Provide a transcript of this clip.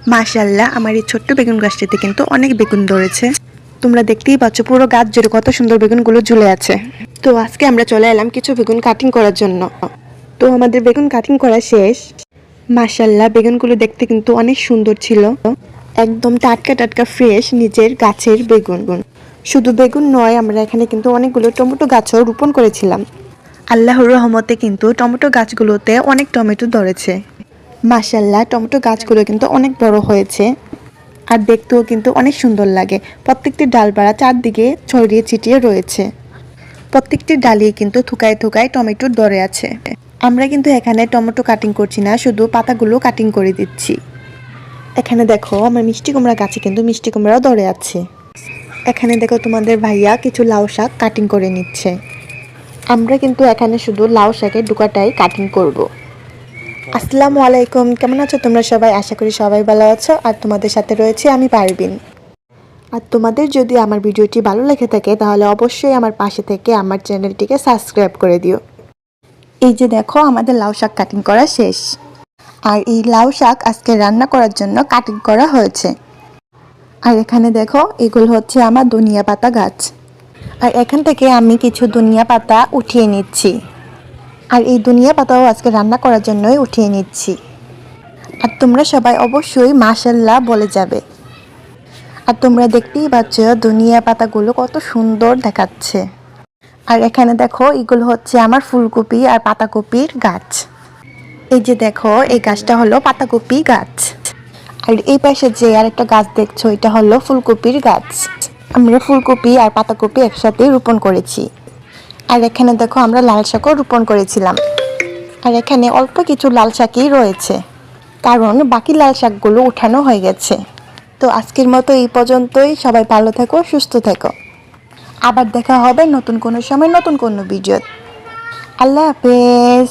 মাশাআল্লাহ, আমার এই ছোট্ট বেগুন গাছটিতে কিন্তু অনেক বেগুন ধরেছে। তোমরা দেখতেই পাচ্ছ পুরো গাছ জুড়ে কত সুন্দর বেগুনগুলো ঝুলে আছে। তো আজকে আমরা চলে এলাম কিছু বেগুন কাটিং করার জন্য। তো আমাদের বেগুন কাটিং করা শেষ। মাশাআল্লাহ, বেগুনগুলো দেখতে কিন্তু অনেক সুন্দর ছিল, একদম টাটকা টাটকা ফ্রেশ নিজের গাছের বেগুন। শুধু বেগুন নয়, আমরা এখানে কিন্তু অনেকগুলো টমেটো গাছও রোপণ করেছিলাম। আল্লাহর রহমতে কিন্তু টমেটো গাছগুলোতে অনেক টমেটো ধরেছে। মাশাআল্লাহ, টমেটো গাছগুলো কিন্তু অনেক বড় হয়েছে আর দেখতেও কিন্তু অনেক সুন্দর লাগে। প্রত্যেকটি ডালপালা চারদিকে ছড়িয়ে ছিটিয়ে রয়েছে। প্রত্যেকটি ডালে কিন্তু থুকায় থুকায় টমেটো ধরে আছে। আমরা কিন্তু এখানে টমেটো কাটিং করছি না, শুধু পাতাগুলো কাটিং করে দিচ্ছি। এখানে দেখো আমার মিষ্টি কুমড়া গাছে কিন্তু মিষ্টি কুমড়াও ধরে আছে। এখানে দেখো তোমাদের ভাইয়া কিছু লাউ শাক কাটিং করে নিচ্ছে। আমরা কিন্তু এখানে শুধু লাউ শাকের ডুকাটাই কাটিং করব। আসসালামু আলাইকুম, কেমন আছো তোমরা সবাই? আশা করি সবাই ভালো আছো। আর তোমাদের সাথে রয়েছে আমি পারবিন। আর তোমাদের যদি আমার ভিডিওটি ভালো লেগে থাকে তাহলে অবশ্যই আমার পাশে থেকে আমার চ্যানেলটিকে সাবস্ক্রাইব করে দিও। এই যে দেখো আমাদের লাউ শাক কাটিং করা শেষ। আর এই লাউ শাক আজকে রান্না করার জন্য কাটিং করা হয়েছে। আর এখানে দেখো এগুলো হচ্ছে আমার ধনিয়া পাতা গাছ। আর এখান থেকে আমি কিছু ধনিয়া পাতা উঠিয়ে নিচ্ছি। আর এই ধনিয়া পাতাও আজকে রান্না করার জন্যই উঠিয়ে নিচ্ছি। আর তোমরা সবাই অবশ্যই মাশাআল্লাহ বলে যাবে। আর তোমরা দেখতেই পাচ্ছ ধনিয়া পাতাগুলো কত সুন্দর দেখাচ্ছে। আর এখানে দেখো এগুলো হচ্ছে আমার ফুলকপি আর পাতাকপির গাছ। এই যে দেখো এই গাছটা হলো পাতাকপি গাছ। আর এই পাশে যে আরেকটা গাছ দেখছো এটা হলো ফুলকপির গাছ। আমরা ফুলকপি আর পাতাকপি একসাথে রোপণ করেছি। আর এখানে দেখো আমরা লাল শাকও রোপণ করেছিলাম। আর এখানে অল্প কিছু লাল শাকই রয়েছে, কারণ বাকি লাল শাকগুলো উঠানো হয়ে গেছে। তো আজকের মতো এই পর্যন্তই। সবাই ভালো থেকো, সুস্থ থেকো। আবার দেখা হবে নতুন কোনো সময় নতুন কোনো ভিডিও। আল্লাহ হাফেজ।